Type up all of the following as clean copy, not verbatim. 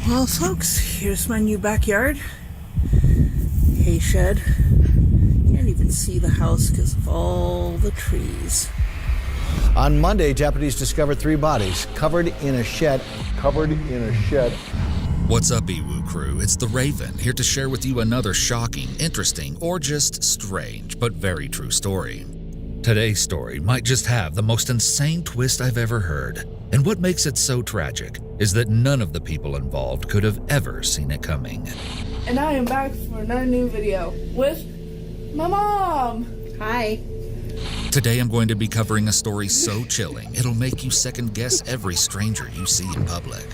Well, folks, here's my new backyard. Hay shed. Can't even see the house because of all the trees. On Monday, deputies discovered 3 bodies covered in a shed. What's up, Iwu crew? It's the Raven, here to share with you another shocking, interesting, or just strange, but very true story. Today's story might just have the most insane twist I've ever heard, and what makes it so tragic is that none of the people involved could have ever seen it coming. And I am back for another new video with my mom. Hi. Today I'm going to be covering a story so chilling, it'll make you second guess every stranger you see in public.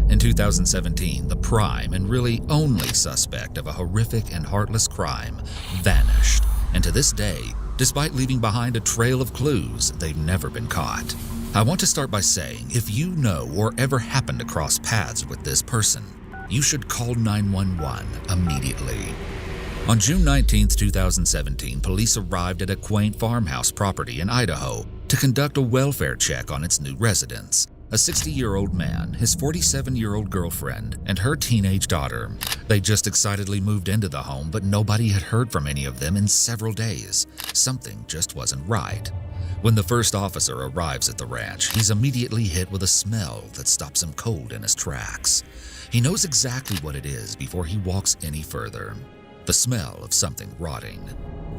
In 2017, the prime and really only suspect of a horrific and heartless crime vanished, and to this day, despite leaving behind a trail of clues, they've never been caught. I want to start by saying, if you know or ever happen to cross paths with this person, you should call 911 immediately. On June 19, 2017, police arrived at a quaint farmhouse property in Idaho to conduct a welfare check on its new residents. A 60-year-old man, his 47-year-old girlfriend, and her teenage daughter. They just excitedly moved into the home, but nobody had heard from any of them in several days. Something just wasn't right. When the first officer arrives at the ranch, he's immediately hit with a smell that stops him cold in his tracks. He knows exactly what it is before he walks any further. The smell of something rotting.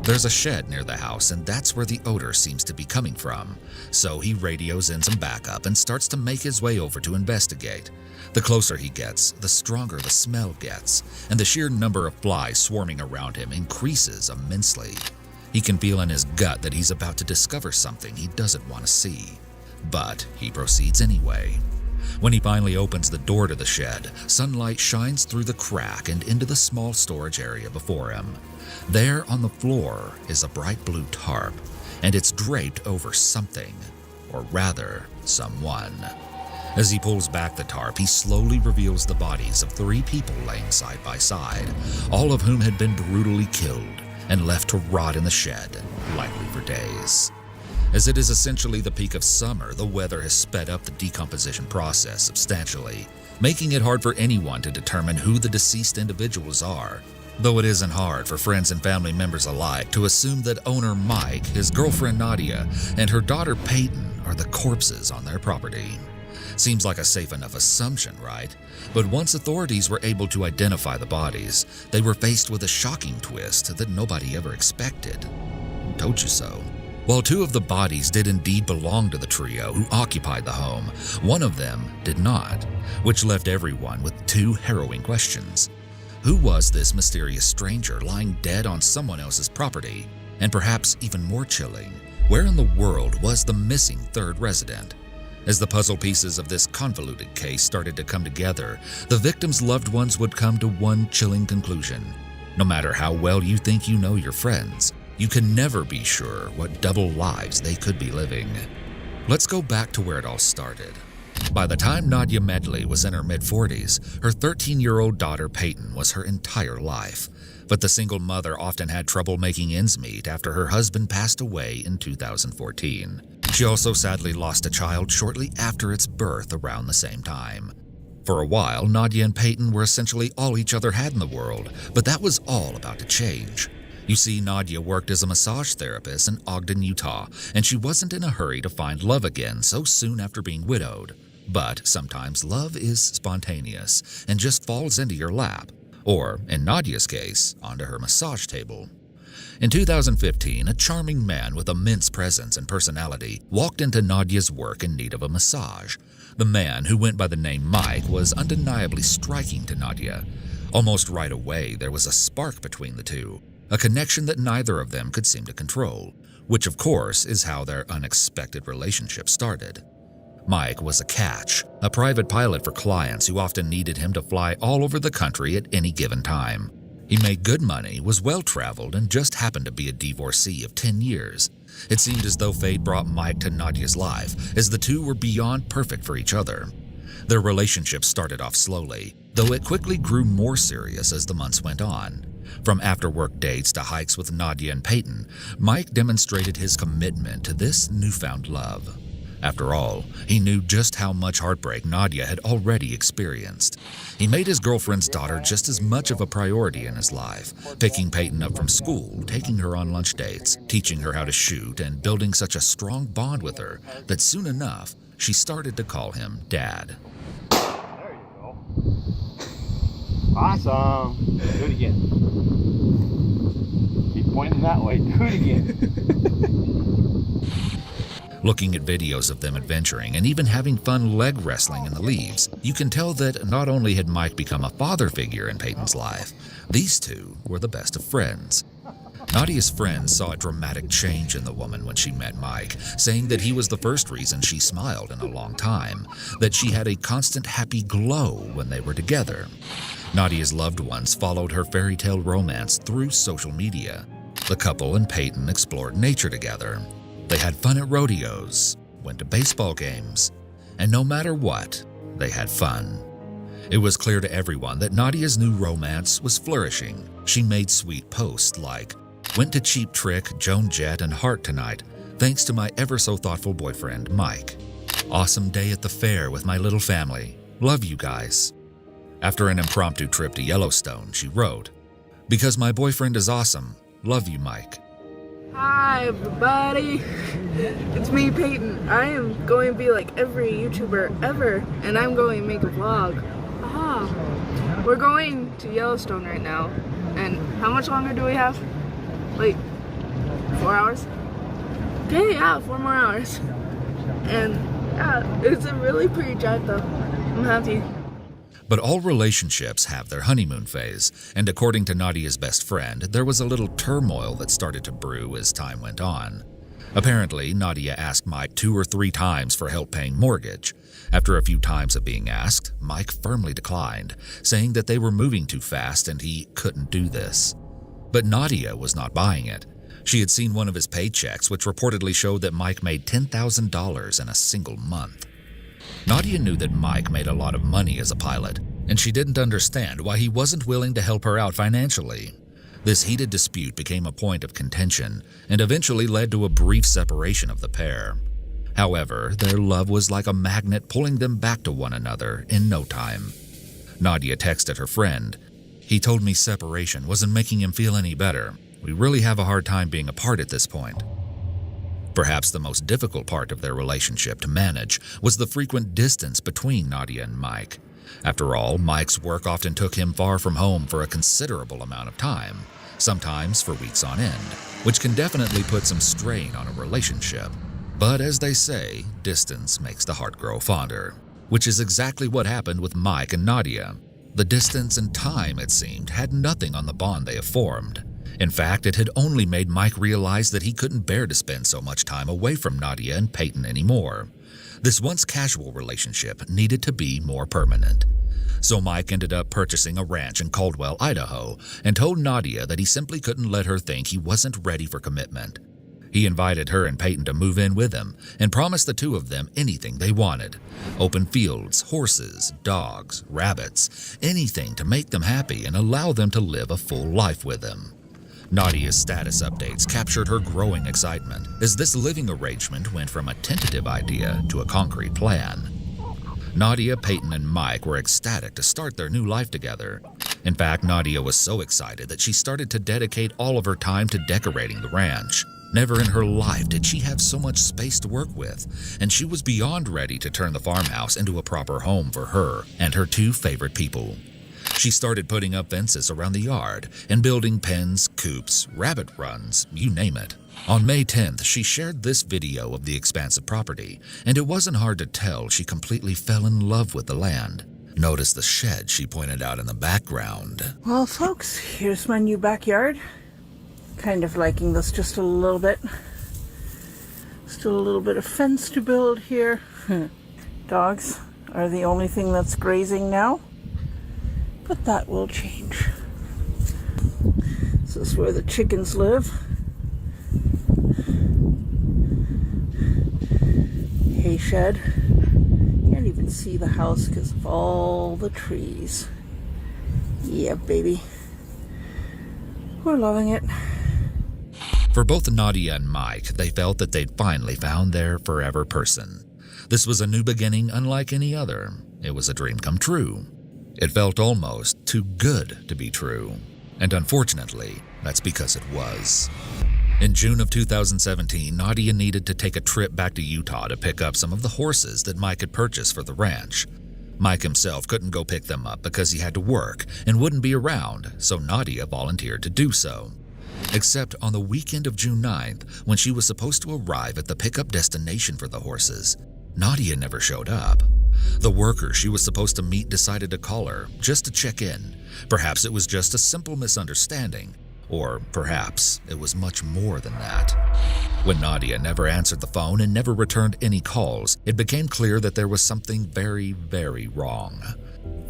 There's a shed near the house, and that's where the odor seems to be coming from. So he radios in some backup and starts to make his way over to investigate. The closer he gets, the stronger the smell gets, and the sheer number of flies swarming around him increases immensely. He can feel in his gut that he's about to discover something he doesn't want to see. But he proceeds anyway. When he finally opens the door to the shed, sunlight shines through the crack and into the small storage area before him. There on the floor is a bright blue tarp, and it's draped over something, or rather, someone. As he pulls back the tarp, he slowly reveals the bodies of 3 people laying side by side, all of whom had been brutally killed and left to rot in the shed, likely for days. As it is essentially the peak of summer, the weather has sped up the decomposition process substantially, making it hard for anyone to determine who the deceased individuals are. Though it isn't hard for friends and family members alike to assume that owner Mike, his girlfriend Nadia, and her daughter Peyton are the corpses on their property. Seems like a safe enough assumption, right? But once authorities were able to identify the bodies, they were faced with a shocking twist that nobody ever expected. Told you so. While 2 of the bodies did indeed belong to the trio who occupied the home, one of them did not, which left everyone with 2 harrowing questions. Who was this mysterious stranger lying dead on someone else's property? And perhaps even more chilling, where in the world was the missing 3rd resident? As the puzzle pieces of this convoluted case started to come together, the victims' loved ones would come to one chilling conclusion. No matter how well you think you know your friends, you can never be sure what double lives they could be living. Let's go back to where it all started. By the time Nadia Medley was in her mid-40s, her 13-year-old daughter Peyton was her entire life. But the single mother often had trouble making ends meet after her husband passed away in 2014. She also sadly lost a child shortly after its birth around the same time. For a while, Nadia and Peyton were essentially all each other had in the world, but that was all about to change. You see, Nadia worked as a massage therapist in Ogden, Utah, and she wasn't in a hurry to find love again so soon after being widowed. But sometimes love is spontaneous and just falls into your lap, or, in Nadia's case, onto her massage table. In 2015, a charming man with immense presence and personality walked into Nadia's work in need of a massage. The man, who went by the name Mike, was undeniably striking to Nadia. Almost right away, there was a spark between the two, a connection that neither of them could seem to control, which of course is how their unexpected relationship started. Mike was a catch, a private pilot for clients who often needed him to fly all over the country at any given time. He made good money, was well-traveled, and just happened to be a divorcee of 10 years. It seemed as though fate brought Mike to Nadia's life, as the two were beyond perfect for each other. Their relationship started off slowly, though it quickly grew more serious as the months went on. From after-work dates to hikes with Nadia and Peyton, Mike demonstrated his commitment to this newfound love. After all, he knew just how much heartbreak Nadia had already experienced. He made his girlfriend's daughter just as much of a priority in his life, picking Peyton up from school, taking her on lunch dates, teaching her how to shoot, and building such a strong bond with her that soon enough, she started to call him Dad. There you go. Awesome. Do it again. Keep pointing that way. Do it again. Looking at videos of them adventuring and even having fun leg wrestling in the leaves, you can tell that not only had Mike become a father figure in Peyton's life, these two were the best of friends. Nadia's friends saw a dramatic change in the woman when she met Mike, saying that he was the first reason she smiled in a long time, that she had a constant happy glow when they were together. Nadia's loved ones followed her fairy tale romance through social media. The couple and Peyton explored nature together. They had fun at rodeos, went to baseball games, and no matter what, they had fun. It was clear to everyone that Nadia's new romance was flourishing. She made sweet posts like, "Went to Cheap Trick, Joan Jett, and Heart tonight, thanks to my ever-so-thoughtful boyfriend, Mike. Awesome day at the fair with my little family. Love you guys." After an impromptu trip to Yellowstone, she wrote, "Because my boyfriend is awesome. Love you, Mike." Hi everybody, it's me Peyton. I am going to be like every YouTuber ever, and I'm going to make a vlog. Aha! We're going to Yellowstone right now, and how much longer do we have? Like 4 hours? Okay, yeah, 4 more hours. And yeah, it's a really pretty drive though. I'm happy. But all relationships have their honeymoon phase, and according to Nadia's best friend, there was a little turmoil that started to brew as time went on. Apparently, Nadia asked Mike 2 or 3 times for help paying mortgage. After a few times of being asked, Mike firmly declined, saying that they were moving too fast and he couldn't do this. But Nadia was not buying it. She had seen one of his paychecks, which reportedly showed that Mike made $10,000 in a single month. Nadia knew that Mike made a lot of money as a pilot, and she didn't understand why he wasn't willing to help her out financially. This heated dispute became a point of contention and eventually led to a brief separation of the pair. However, their love was like a magnet pulling them back to one another in no time. Nadia texted her friend, "He told me separation wasn't making him feel any better. We really have a hard time being apart at this point." Perhaps the most difficult part of their relationship to manage was the frequent distance between Nadia and Mike. After all, Mike's work often took him far from home for a considerable amount of time, sometimes for weeks on end, which can definitely put some strain on a relationship. But as they say, distance makes the heart grow fonder, which is exactly what happened with Mike and Nadia. The distance and time, it seemed, had nothing on the bond they have formed. In fact, it had only made Mike realize that he couldn't bear to spend so much time away from Nadia and Peyton anymore. This once casual relationship needed to be more permanent. So Mike ended up purchasing a ranch in Caldwell, Idaho, and told Nadia that he simply couldn't let her think he wasn't ready for commitment. He invited her and Peyton to move in with him and promised the two of them anything they wanted. Open fields, horses, dogs, rabbits, anything to make them happy and allow them to live a full life with him. Nadia's status updates captured her growing excitement as this living arrangement went from a tentative idea to a concrete plan. Nadia, Peyton, and Mike were ecstatic to start their new life together. In fact, Nadia was so excited that she started to dedicate all of her time to decorating the ranch. Never in her life did she have so much space to work with, and she was beyond ready to turn the farmhouse into a proper home for her and her 2 favorite people. She started putting up fences around the yard and building pens, coops, rabbit runs, you name it. On May 10th, she shared this video of the expansive property, and it wasn't hard to tell she completely fell in love with the land. Notice the shed she pointed out in the background. Well, folks, here's my new backyard. Kind of liking this just a little bit. Still a little bit of fence to build here. Dogs are the only thing that's grazing now, but that will change. This is where the chickens live. Hay shed. Can't even see the house because of all the trees. Yeah, baby. We're loving it. For both Nadia and Mike, they felt that they'd finally found their forever person. This was a new beginning unlike any other. It was a dream come true. It felt almost too good to be true. And unfortunately, that's because it was. In June of 2017, Nadia needed to take a trip back to Utah to pick up some of the horses that Mike had purchased for the ranch. Mike himself couldn't go pick them up because he had to work and wouldn't be around, so Nadia volunteered to do so. Except on the weekend of June 9th, when she was supposed to arrive at the pickup destination for the horses, Nadia never showed up. The worker she was supposed to meet decided to call her just to check in. Perhaps it was just a simple misunderstanding, or perhaps it was much more than that. When Nadia never answered the phone and never returned any calls, it became clear that there was something very, very wrong.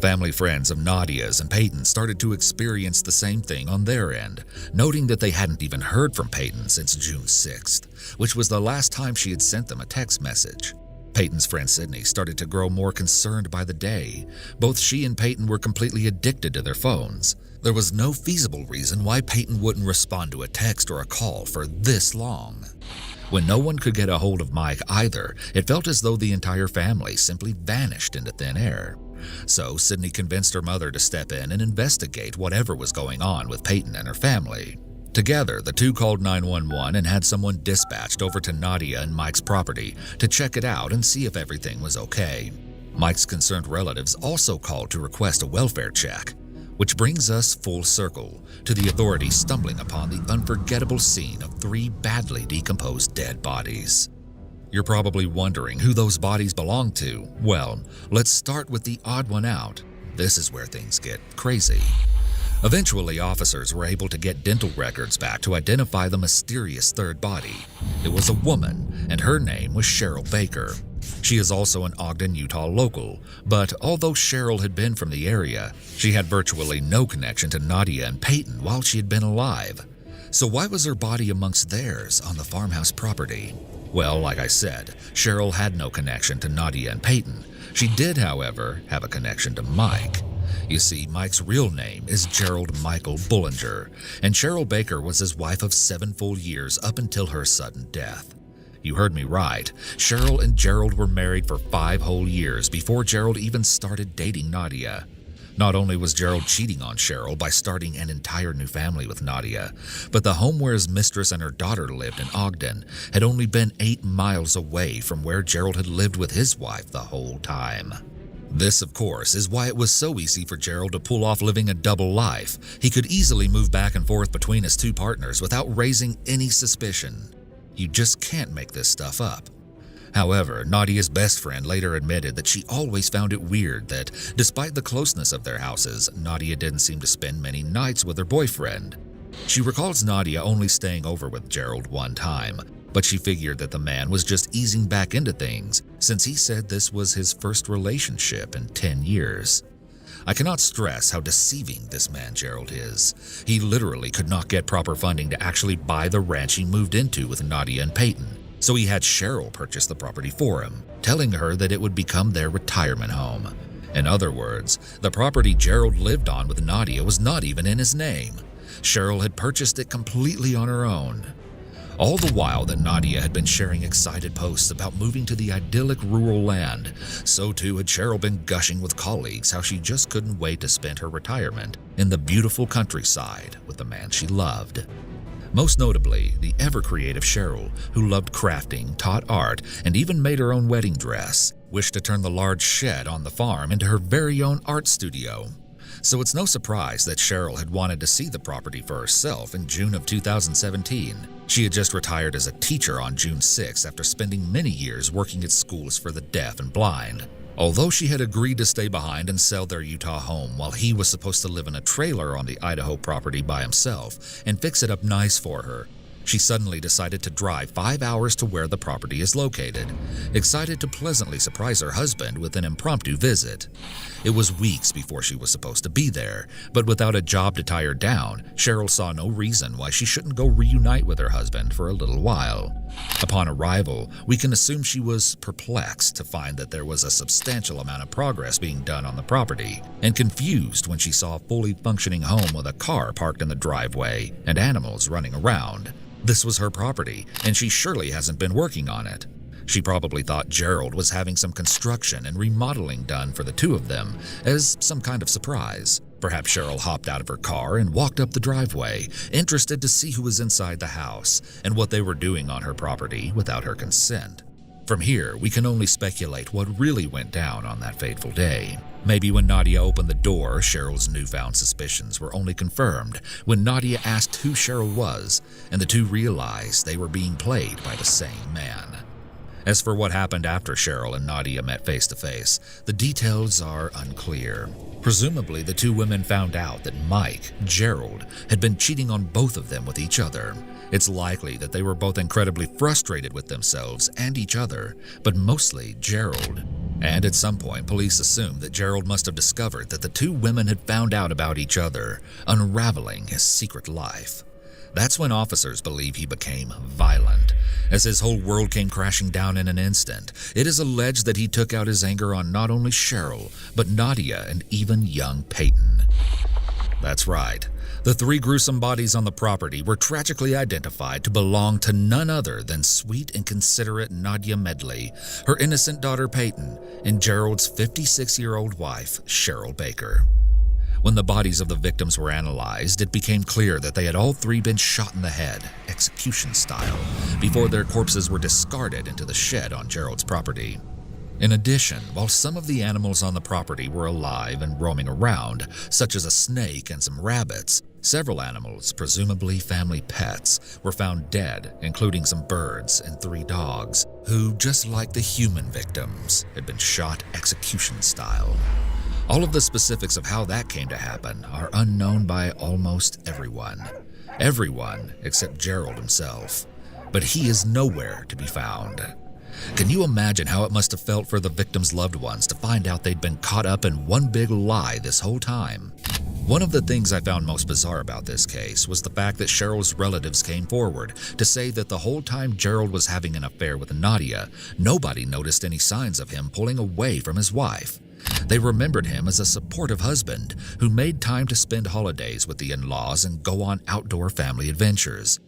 Family friends of Nadia's and Peyton started to experience the same thing on their end, noting that they hadn't even heard from Peyton since June 6th, which was the last time she had sent them a text message. Peyton's friend Sydney started to grow more concerned by the day. Both she and Peyton were completely addicted to their phones. There was no feasible reason why Peyton wouldn't respond to a text or a call for this long. When no one could get a hold of Mike either, it felt as though the entire family simply vanished into thin air. So Sydney convinced her mother to step in and investigate whatever was going on with Peyton and her family. Together, the two called 911 and had someone dispatched over to Nadia and Mike's property to check it out and see if everything was okay. Mike's concerned relatives also called to request a welfare check, which brings us full circle to the authorities stumbling upon the unforgettable scene of 3 badly decomposed dead bodies. You're probably wondering who those bodies belong to. Well, let's start with the odd one out. This is where things get crazy. Eventually, officers were able to get dental records back to identify the mysterious third body. It was a woman, and her name was Cheryl Baker. She is also an Ogden, Utah local, but although Cheryl had been from the area, she had virtually no connection to Nadia and Peyton while she had been alive. So why was her body amongst theirs on the farmhouse property? Well, like I said, Cheryl had no connection to Nadia and Peyton. She did, however, have a connection to Mike. You see, Mike's real name is Gerald Michael Bullinger, and Cheryl Baker was his wife of 7 full years up until her sudden death. You heard me right. Cheryl and Gerald were married for 5 whole years before Gerald even started dating Nadia. Not only was Gerald cheating on Cheryl by starting an entire new family with Nadia, but the home where his mistress and her daughter lived in Ogden had only been 8 miles away from where Gerald had lived with his wife the whole time. This, of course, is why it was so easy for Gerald to pull off living a double life. He could easily move back and forth between his 2 partners without raising any suspicion. You just can't make this stuff up. However, Nadia's best friend later admitted that she always found it weird that, despite the closeness of their houses, Nadia didn't seem to spend many nights with her boyfriend. She recalls Nadia only staying over with Gerald one time, but she figured that the man was just easing back into things since he said this was his first relationship in 10 years. I cannot stress how deceiving this man Gerald is. He literally could not get proper funding to actually buy the ranch he moved into with Nadia and Peyton, so he had Cheryl purchase the property for him, telling her that it would become their retirement home. In other words, the property Gerald lived on with Nadia was not even in his name. Cheryl had purchased it completely on her own. All the while that Nadia had been sharing excited posts about moving to the idyllic rural land, so too had Cheryl been gushing with colleagues how she just couldn't wait to spend her retirement in the beautiful countryside with the man she loved. Most notably, the ever-creative Cheryl, who loved crafting, taught art, and even made her own wedding dress, wished to turn the large shed on the farm into her very own art studio. So it's no surprise that Cheryl had wanted to see the property for herself in June of 2017. She had just retired as a teacher on June 6 after spending many years working at schools for the deaf and blind. Although she had agreed to stay behind and sell their Utah home while he was supposed to live in a trailer on the Idaho property by himself and fix it up nice for her, she suddenly decided to drive 5 hours to where the property is located, excited to pleasantly surprise her husband with an impromptu visit. It was weeks before she was supposed to be there, but without a job to tie her down, Cheryl saw no reason why she shouldn't go reunite with her husband for a little while. Upon arrival, we can assume she was perplexed to find that there was a substantial amount of progress being done on the property, and confused when she saw a fully functioning home with a car parked in the driveway and animals running around. This was her property, and she surely hasn't been working on it. She probably thought Gerald was having some construction and remodeling done for the two of them as some kind of surprise. Perhaps Cheryl hopped out of her car and walked up the driveway, interested to see who was inside the house and what they were doing on her property without her consent. From here, we can only speculate what really went down on that fateful day. Maybe when Nadia opened the door, Cheryl's newfound suspicions were only confirmed when Nadia asked who Cheryl was, and the two realized they were being played by the same man. As for what happened after Cheryl and Nadia met face to face, the details are unclear. Presumably, the two women found out that Mike, Gerald, had been cheating on both of them with each other. It's likely that they were both incredibly frustrated with themselves and each other, but mostly Gerald. And at some point, police assumed that Gerald must have discovered that the two women had found out about each other, unraveling his secret life. That's when officers believe he became violent. As his whole world came crashing down in an instant, it is alleged that he took out his anger on not only Cheryl, but Nadia and even young Peyton. That's right. The three gruesome bodies on the property were tragically identified to belong to none other than sweet and considerate Nadia Medley, her innocent daughter Peyton, and Gerald's 56-year-old wife, Cheryl Baker. When the bodies of the victims were analyzed, it became clear that they had all three been shot in the head, execution style, before their corpses were discarded into the shed on Gerald's property. In addition, while some of the animals on the property were alive and roaming around, such as a snake and some rabbits, several animals, presumably family pets, were found dead, including some birds and 3 dogs, who, just like the human victims, had been shot execution style. All of the specifics of how that came to happen are unknown by almost everyone. Everyone except Gerald himself. But he is nowhere to be found. Can you imagine how it must have felt for the victims' loved ones to find out they'd been caught up in one big lie this whole time? One of the things I found most bizarre about this case was the fact that Cheryl's relatives came forward to say that the whole time Gerald was having an affair with Nadia, nobody noticed any signs of him pulling away from his wife. They remembered him as a supportive husband who made time to spend holidays with the in-laws and go on outdoor family adventures.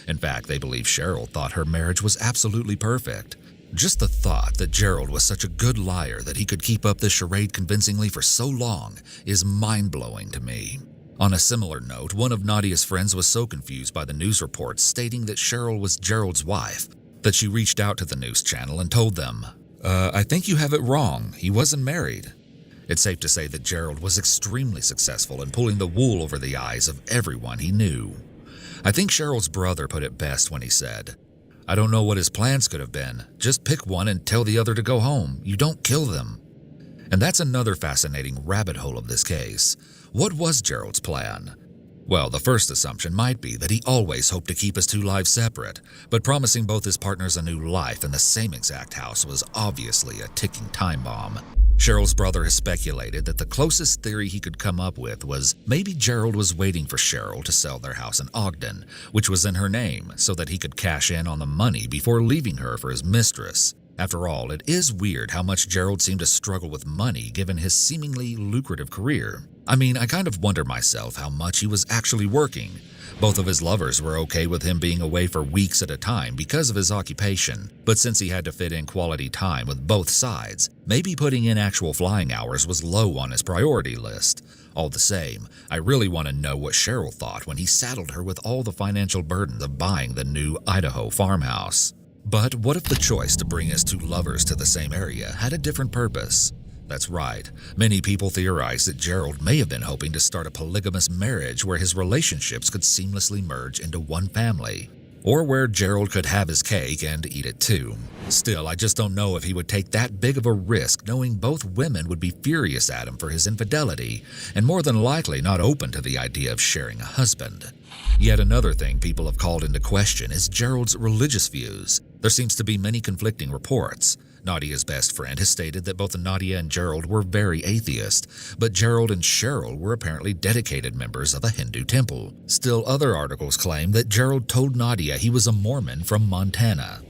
In fact, they believe Cheryl thought her marriage was absolutely perfect. Just the thought that Gerald was such a good liar that he could keep up this charade convincingly for so long is mind-blowing to me. On a similar note, one of Nadia's friends was so confused by the news reports stating that Cheryl was Gerald's wife that she reached out to the news channel and told them, I think you have it wrong. He wasn't married. It's safe to say that Gerald was extremely successful in pulling the wool over the eyes of everyone he knew. I think Cheryl's brother put it best when he said, I don't know what his plans could have been. Just pick one and tell the other to go home. You don't kill them. And that's another fascinating rabbit hole of this case. What was Gerald's plan? Well, the first assumption might be that he always hoped to keep his two lives separate, but promising both his partners a new life in the same exact house was obviously a ticking time bomb. Cheryl's brother has speculated that the closest theory he could come up with was maybe Gerald was waiting for Cheryl to sell their house in Ogden, which was in her name, so that he could cash in on the money before leaving her for his mistress. After all, it is weird how much Gerald seemed to struggle with money given his seemingly lucrative career. I mean, I kind of wonder myself how much he was actually working. Both of his lovers were okay with him being away for weeks at a time because of his occupation, but since he had to fit in quality time with both sides, maybe putting in actual flying hours was low on his priority list. All the same, I really want to know what Cheryl thought when he saddled her with all the financial burdens of buying the new Idaho farmhouse. But what if the choice to bring his two lovers to the same area had a different purpose? That's right. Many people theorize that Gerald may have been hoping to start a polygamous marriage where his relationships could seamlessly merge into one family, or where Gerald could have his cake and eat it too. Still, I just don't know if he would take that big of a risk knowing both women would be furious at him for his infidelity and more than likely not open to the idea of sharing a husband. Yet another thing people have called into question is Gerald's religious views. There seems to be many conflicting reports. Nadia's best friend has stated that both Nadia and Gerald were very atheist, but Gerald and Cheryl were apparently dedicated members of a Hindu temple. Still, other articles claim that Gerald told Nadia he was a Mormon from Montana.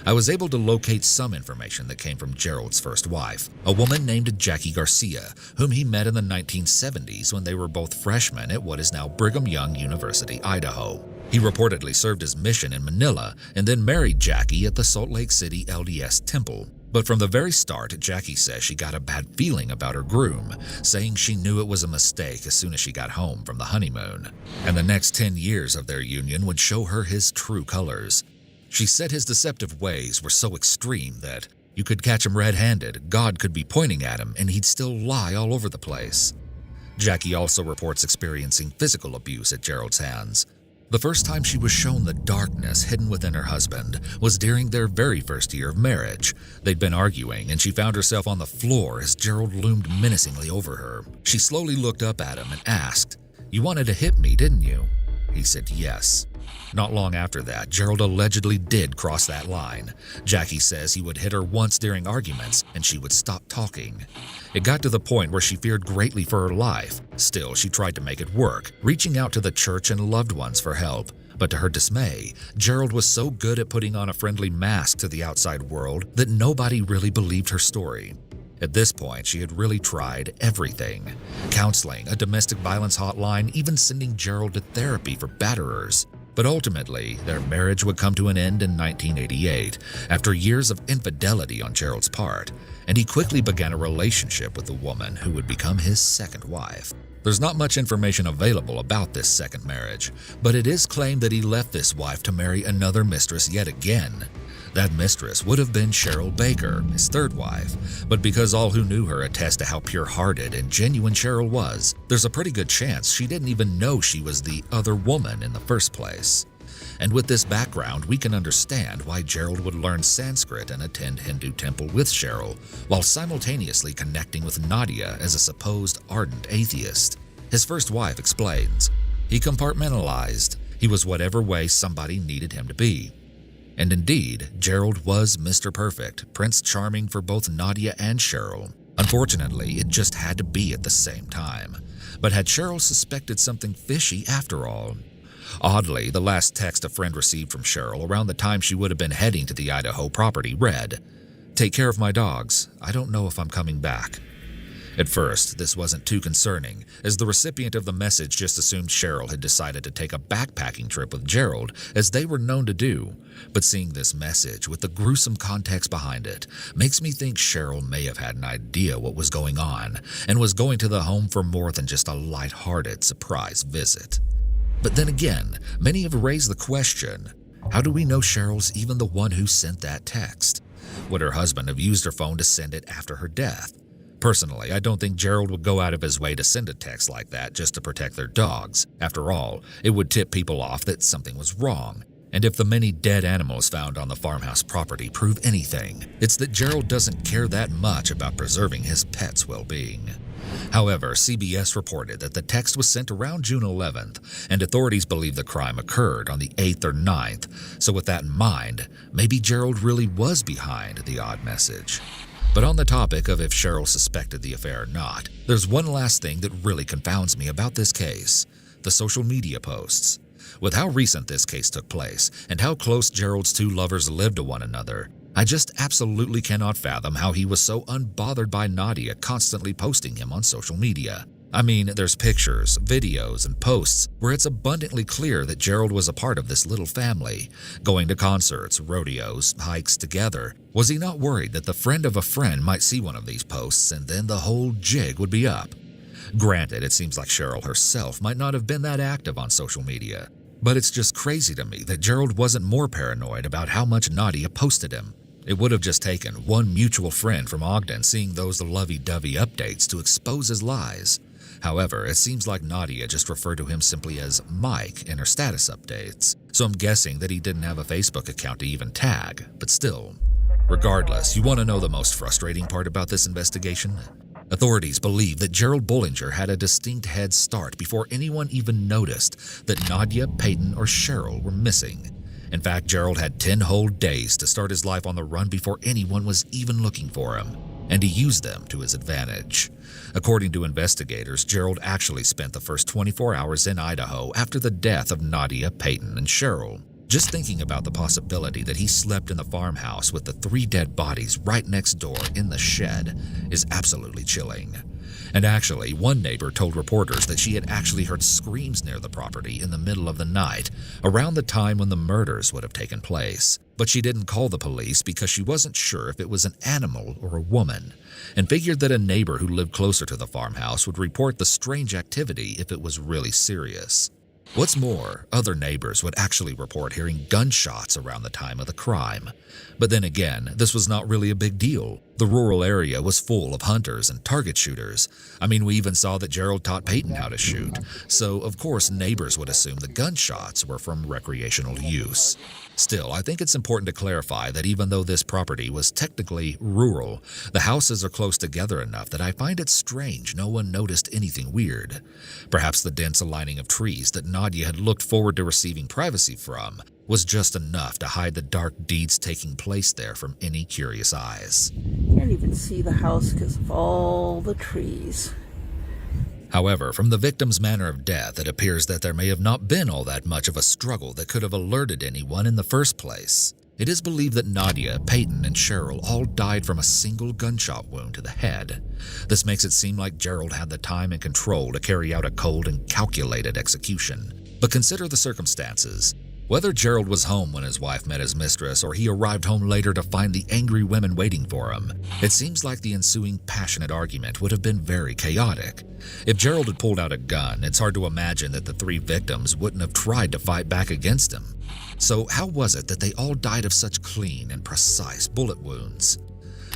I was able to locate some information that came from Gerald's first wife, a woman named Jackie Garcia, whom he met in the 1970s when they were both freshmen at what is now Brigham Young University, Idaho. He reportedly served his mission in Manila and then married Jackie at the Salt Lake City LDS Temple. But from the very start, Jackie says she got a bad feeling about her groom, saying she knew it was a mistake as soon as she got home from the honeymoon. And the next 10 years of their union would show her his true colors. She said his deceptive ways were so extreme that you could catch him red-handed, God could be pointing at him, and he'd still lie all over the place. Jackie also reports experiencing physical abuse at Gerald's hands. The first time she was shown the darkness hidden within her husband was during their very first year of marriage. They'd been arguing, and she found herself on the floor as Gerald loomed menacingly over her. She slowly looked up at him and asked, "You wanted to hit me, didn't you?" He said yes. Not long after that, Gerald allegedly did cross that line. Jackie says he would hit her once during arguments, and she would stop talking. It got to the point where she feared greatly for her life. Still, she tried to make it work, reaching out to the church and loved ones for help. But to her dismay, Gerald was so good at putting on a friendly mask to the outside world that nobody really believed her story. At this point, she had really tried everything. Counseling, a domestic violence hotline, even sending Gerald to therapy for batterers. But ultimately, their marriage would come to an end in 1988, after years of infidelity on Gerald's part, and he quickly began a relationship with a woman who would become his second wife. There's not much information available about this second marriage, but it is claimed that he left this wife to marry another mistress yet again. That mistress would have been Cheryl Baker, his third wife, but because all who knew her attest to how pure-hearted and genuine Cheryl was, there's a pretty good chance she didn't even know she was the other woman in the first place. And with this background, we can understand why Gerald would learn Sanskrit and attend Hindu temple with Cheryl, while simultaneously connecting with Nadia as a supposed ardent atheist. His first wife explains, he compartmentalized. He was whatever way somebody needed him to be. And indeed, Gerald was Mr. Perfect, Prince Charming for both Nadia and Cheryl. Unfortunately, it just had to be at the same time. But had Cheryl suspected something fishy after all? Oddly, the last text a friend received from Cheryl around the time she would have been heading to the Idaho property read, "Take care of my dogs. I don't know if I'm coming back." At first, this wasn't too concerning, as the recipient of the message just assumed Cheryl had decided to take a backpacking trip with Gerald, as they were known to do. But seeing this message, with the gruesome context behind it, makes me think Cheryl may have had an idea what was going on, and was going to the home for more than just a light-hearted surprise visit. But then again, many have raised the question, how do we know Cheryl's even the one who sent that text? Would her husband have used her phone to send it after her death? Personally, I don't think Gerald would go out of his way to send a text like that just to protect their dogs. After all, it would tip people off that something was wrong. And if the many dead animals found on the farmhouse property prove anything, it's that Gerald doesn't care that much about preserving his pets' well-being. However, CBS reported that the text was sent around June 11th, and authorities believe the crime occurred on the 8th or 9th. So with that in mind, maybe Gerald really was behind the odd message. But on the topic of if Cheryl suspected the affair or not, there's one last thing that really confounds me about this case: the social media posts. With how recent this case took place, and how close Gerald's two lovers lived to one another, I just absolutely cannot fathom how he was so unbothered by Nadia constantly posting him on social media. I mean, there's pictures, videos, and posts where it's abundantly clear that Gerald was a part of this little family, going to concerts, rodeos, hikes together. Was he not worried that the friend of a friend might see one of these posts and then the whole jig would be up? Granted, it seems like Cheryl herself might not have been that active on social media, but it's just crazy to me that Gerald wasn't more paranoid about how much Nadia posted him. It would have just taken one mutual friend from Ogden seeing those lovey-dovey updates to expose his lies. However, it seems like Nadia just referred to him simply as Mike in her status updates, so I'm guessing that he didn't have a Facebook account to even tag, but still. Regardless, you want to know the most frustrating part about this investigation? Authorities believe that Gerald Bollinger had a distinct head start before anyone even noticed that Nadia, Peyton, or Cheryl were missing. In fact, Gerald had 10 whole days to start his life on the run before anyone was even looking for him, and he used them to his advantage. According to investigators, Gerald actually spent the first 24 hours in Idaho after the death of Nadia, Peyton, and Cheryl. Just thinking about the possibility that he slept in the farmhouse with the 3 dead bodies right next door in the shed is absolutely chilling. And actually, one neighbor told reporters that she had actually heard screams near the property in the middle of the night, around the time when the murders would have taken place. But she didn't call the police because she wasn't sure if it was an animal or a woman, and figured that a neighbor who lived closer to the farmhouse would report the strange activity if it was really serious. What's more, other neighbors would actually report hearing gunshots around the time of the crime. But then again, this was not really a big deal. The rural area was full of hunters and target shooters. I mean, we even saw that Gerald taught Peyton how to shoot. So, of course, neighbors would assume the gunshots were from recreational use. Still, I think it's important to clarify that even though this property was technically rural, the houses are close together enough that I find it strange no one noticed anything weird. Perhaps the dense aligning of trees that Nadia had looked forward to receiving privacy from was just enough to hide the dark deeds taking place there from any curious eyes. Can't even see the house because of all the trees. However, from the victim's manner of death, it appears that there may have not been all that much of a struggle that could have alerted anyone in the first place. It is believed that Nadia, Peyton, and Cheryl all died from a single gunshot wound to the head. This makes it seem like Gerald had the time and control to carry out a cold and calculated execution. But consider the circumstances. Whether Gerald was home when his wife met his mistress or he arrived home later to find the angry women waiting for him, it seems like the ensuing passionate argument would have been very chaotic. If Gerald had pulled out a gun, it's hard to imagine that the 3 victims wouldn't have tried to fight back against him. So how was it that they all died of such clean and precise bullet wounds?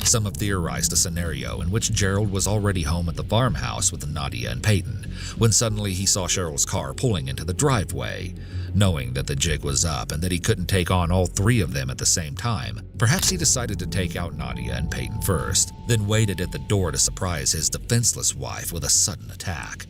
Some have theorized a scenario in which Gerald was already home at the farmhouse with Nadia and Peyton, when suddenly he saw Cheryl's car pulling into the driveway. Knowing that the jig was up and that he couldn't take on all 3 of them at the same time, perhaps he decided to take out Nadia and Peyton first, then waited at the door to surprise his defenseless wife with a sudden attack.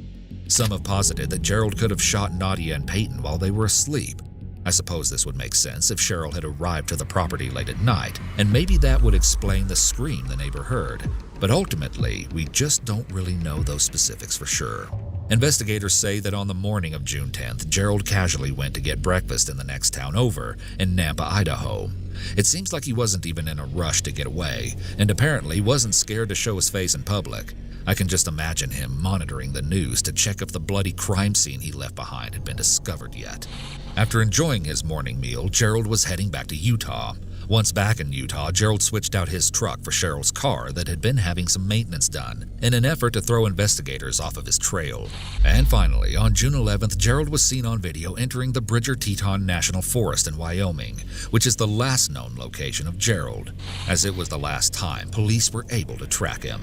Some have posited that Gerald could have shot Nadia and Peyton while they were asleep. I suppose this would make sense if Cheryl had arrived to the property late at night, and maybe that would explain the scream the neighbor heard. But ultimately, we just don't really know those specifics for sure. Investigators say that on the morning of June 10th, Gerald casually went to get breakfast in the next town over, in Nampa, Idaho. It seems like he wasn't even in a rush to get away, and apparently wasn't scared to show his face in public. I can just imagine him monitoring the news to check if the bloody crime scene he left behind had been discovered yet. After enjoying his morning meal, Gerald was heading back to Utah. Once back in Utah, Gerald switched out his truck for Cheryl's car that had been having some maintenance done in an effort to throw investigators off of his trail. And finally, on June 11th, Gerald was seen on video entering the Bridger-Teton National Forest in Wyoming, which is the last known location of Gerald, as it was the last time police were able to track him.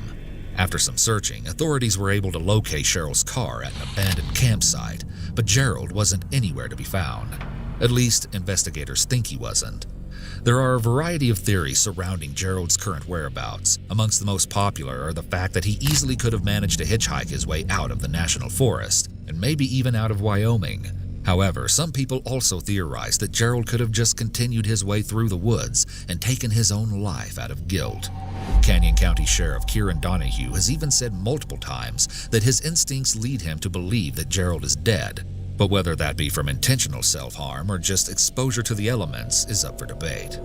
After some searching, authorities were able to locate Cheryl's car at an abandoned campsite, but Gerald wasn't anywhere to be found. At least, investigators think he wasn't. There are a variety of theories surrounding Gerald's current whereabouts. Amongst the most popular are the fact that he easily could have managed to hitchhike his way out of the national forest, and maybe even out of Wyoming. However, some people also theorize that Gerald could have just continued his way through the woods and taken his own life out of guilt. Canyon County Sheriff Kieran Donahue has even said multiple times that his instincts lead him to believe that Gerald is dead. But whether that be from intentional self-harm or just exposure to the elements is up for debate.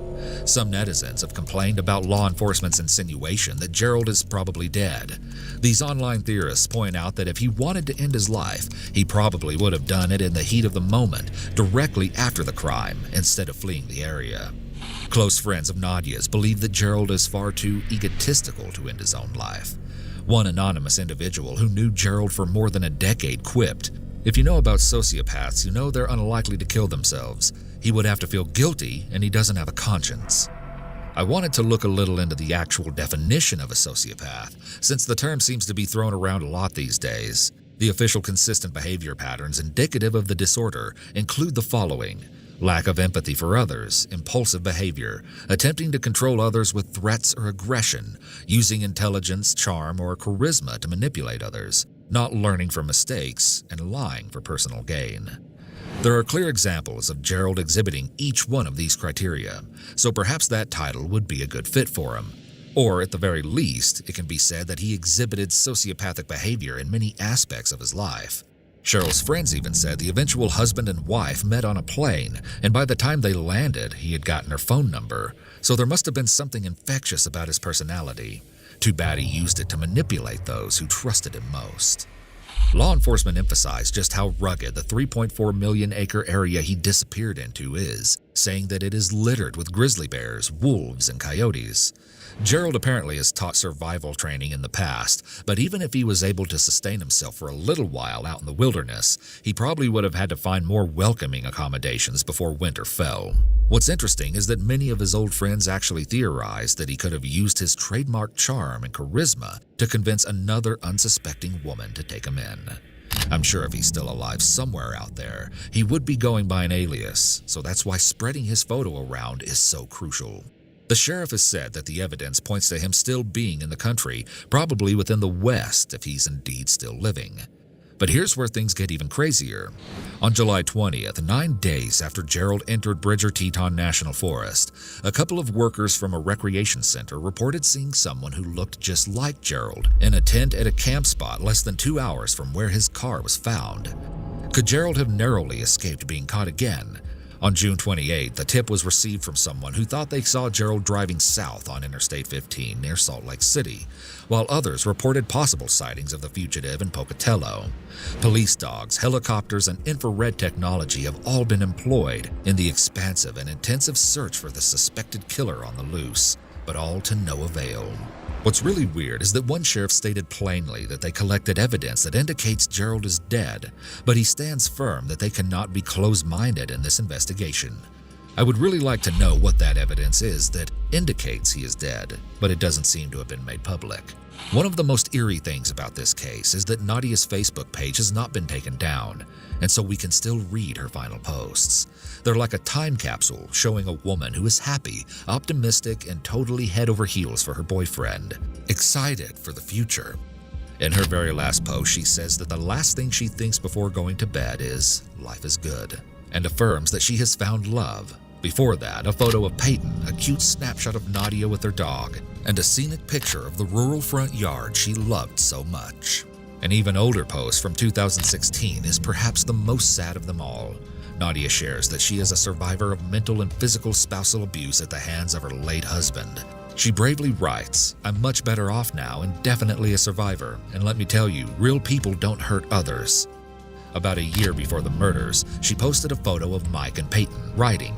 Some netizens have complained about law enforcement's insinuation that Gerald is probably dead. These online theorists point out that if he wanted to end his life, he probably would have done it in the heat of the moment, directly after the crime, instead of fleeing the area. Close friends of Nadia's believe that Gerald is far too egotistical to end his own life. One anonymous individual who knew Gerald for more than a decade quipped, "If you know about sociopaths, you know they're unlikely to kill themselves. He would have to feel guilty, and he doesn't have a conscience." I wanted to look a little into the actual definition of a sociopath, since the term seems to be thrown around a lot these days. The official consistent behavior patterns indicative of the disorder include the following: lack of empathy for others, impulsive behavior, attempting to control others with threats or aggression, using intelligence, charm, or charisma to manipulate others, not learning from mistakes, and lying for personal gain. There are clear examples of Gerald exhibiting each one of these criteria, so perhaps that title would be a good fit for him. Or at the very least, it can be said that he exhibited sociopathic behavior in many aspects of his life. Cheryl's friends even said the eventual husband and wife met on a plane, and by the time they landed, he had gotten her phone number, so there must have been something infectious about his personality. Too bad he used it to manipulate those who trusted him most. Law enforcement emphasized just how rugged the 3.4 million acre area he disappeared into is, saying that it is littered with grizzly bears, wolves, and coyotes. Gerald apparently has taught survival training in the past, but even if he was able to sustain himself for a little while out in the wilderness, he probably would have had to find more welcoming accommodations before winter fell. What's interesting is that many of his old friends actually theorized that he could have used his trademark charm and charisma to convince another unsuspecting woman to take him in. I'm sure if he's still alive somewhere out there, he would be going by an alias, so that's why spreading his photo around is so crucial. The sheriff has said that the evidence points to him still being in the country, probably within the West if he's indeed still living. But here's where things get even crazier. On July 20th, 9 days after Gerald entered Bridger-Teton National Forest, a couple of workers from a recreation center reported seeing someone who looked just like Gerald in a tent at a camp spot less than 2 hours from where his car was found. Could Gerald have narrowly escaped being caught again? On June 28th, a tip was received from someone who thought they saw Gerald driving south on Interstate 15 near Salt Lake City, while others reported possible sightings of the fugitive in Pocatello. Police dogs, helicopters, and infrared technology have all been employed in the expansive and intensive search for the suspected killer on the loose, but all to no avail. What's really weird is that one sheriff stated plainly that they collected evidence that indicates Gerald is dead, but he stands firm that they cannot be closed-minded in this investigation. I would really like to know what that evidence is that indicates he is dead, but it doesn't seem to have been made public. One of the most eerie things about this case is that Nadia's Facebook page has not been taken down, and so we can still read her final posts. They're like a time capsule showing a woman who is happy, optimistic, and totally head over heels for her boyfriend, excited for the future. In her very last post, she says that the last thing she thinks before going to bed is, life is good, and affirms that she has found love. Before that, a photo of Peyton, a cute snapshot of Nadia with her dog, and a scenic picture of the rural front yard she loved so much. An even older post from 2016 is perhaps the most sad of them all. Nadia shares that she is a survivor of mental and physical spousal abuse at the hands of her late husband. She bravely writes, "I'm much better off now and definitely a survivor, and let me tell you, real people don't hurt others." About a year before the murders, she posted a photo of Mike and Peyton, writing,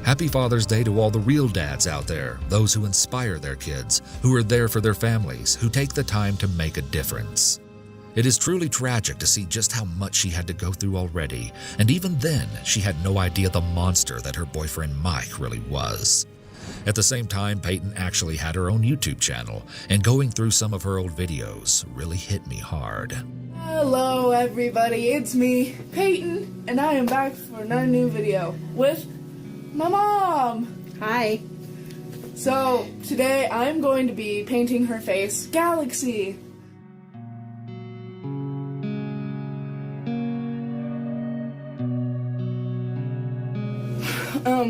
"Happy Father's Day to all the real dads out there, those who inspire their kids, who are there for their families, who take the time to make a difference." It is truly tragic to see just how much she had to go through already, and even then, she had no idea the monster that her boyfriend Mike really was. At the same time, Peyton actually had her own YouTube channel, and going through some of her old videos really hit me hard. Hello everybody, it's me, Peyton, and I am back for another new video with my mom. Hi. So, today I'm going to be painting her face Galaxy.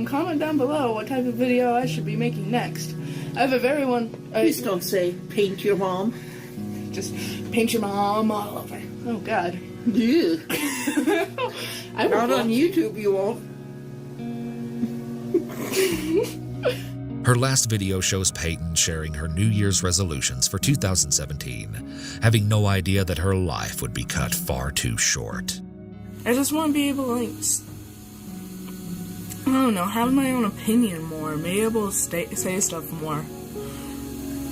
Comment down below what type of video I should be making next. I have a very one... Please don't say paint your mom. Just paint your mom all over. Oh god. Yeah. I Not on YouTube, you won't. Her last video shows Peyton sharing her New Year's resolutions for 2017, having no idea that her life would be cut far too short. I just want to be able to, like, I don't know, have my own opinion more, be able to say stuff more.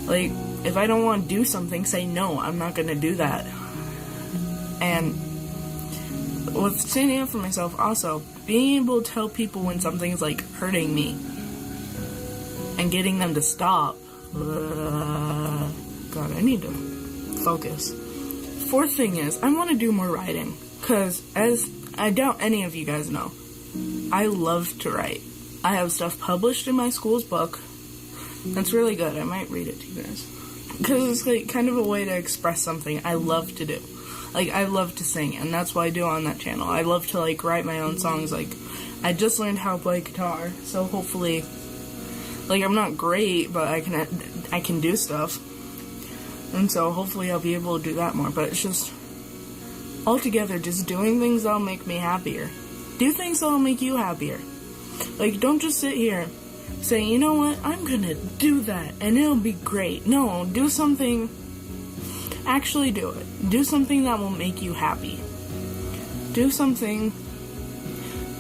Like, if I don't want to do something, say no, I'm not going to do that. And with standing up for myself also, being able to tell people when something's, like, hurting me and getting them to stop. God, I need to focus. Fourth thing is, I want to do more writing, because as I doubt any of you guys know, I love to write. I have stuff published in my school's book. That's really good. I might read it to you guys. Because it's like kind of a way to express something I love to do. Like, I love to sing, and that's what I do on that channel. I love to, like, write my own songs. Like, I just learned how to play guitar, so hopefully, like, I'm not great, but I can do stuff. And so hopefully I'll be able to do that more. But it's just, altogether, just doing things that'll make me happier. Do things that'll make you happier. Like, don't just sit here saying, you know what, I'm gonna do that and it'll be great. No, do something. Actually do it. Do something that will make you happy. Do something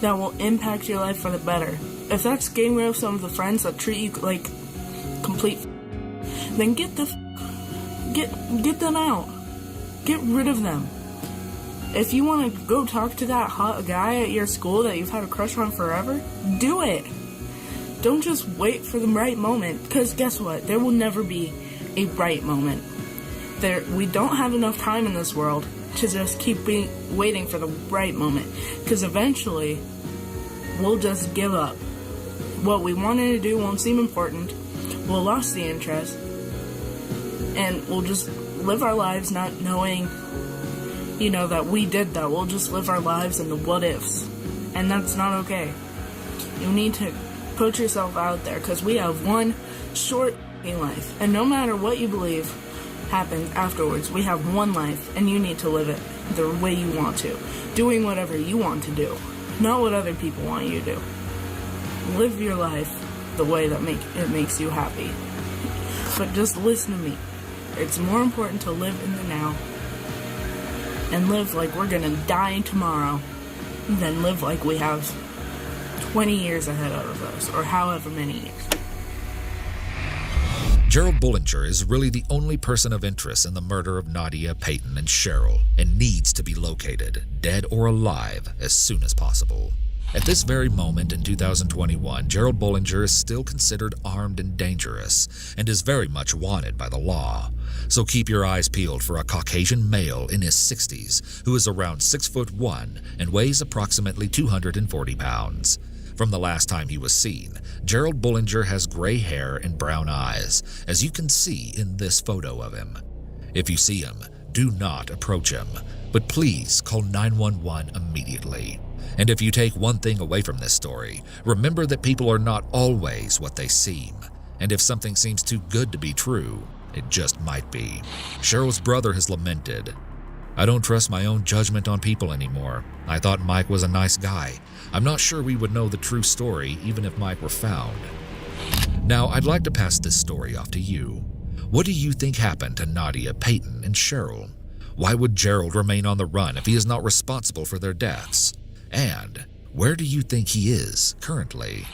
that will impact your life for the better. If that's getting rid of some of the friends that treat you like complete, then get them out. Get rid of them. If you want to go talk to that hot guy at your school that you've had a crush on forever, do it. Don't just wait for the right moment, because guess what? There will never be a right moment. We don't have enough time in this world to just keep waiting for the right moment, because eventually we'll just give up. What we wanted to do won't seem important. We'll lost the interest, and we'll just live our lives not knowing, that we did that. We'll just live our lives in the what ifs, and that's not okay. You need to put yourself out there, because we have one short life, and no matter what you believe happens afterwards, we have one life, and you need to live it the way you want to, doing whatever you want to do, not what other people want you to do. Live your life the way that it makes you happy. But just listen to me. It's more important to live in the now and live like we're gonna die tomorrow than live like we have 20 years ahead of us, or however many years. Gerald Bullinger is really the only person of interest in the murder of Nadia, Peyton, and Cheryl, and needs to be located, dead or alive, as soon as possible. At this very moment in 2021, Gerald Bullinger is still considered armed and dangerous, and is very much wanted by the law. So keep your eyes peeled for a Caucasian male in his 60s who is around 6'1" and weighs approximately 240 pounds. From the last time he was seen, Gerald Bullinger has gray hair and brown eyes, as you can see in this photo of him. If you see him, do not approach him, but please call 911 immediately. And if you take one thing away from this story, remember that people are not always what they seem. And if something seems too good to be true, it just might be. Cheryl's brother has lamented, "I don't trust my own judgment on people anymore. I thought Mike was a nice guy. I'm not sure we would know the true story even if Mike were found." Now, I'd like to pass this story off to you. What do you think happened to Nadia, Peyton, and Cheryl? Why would Gerald remain on the run if he is not responsible for their deaths? And where do you think he is currently?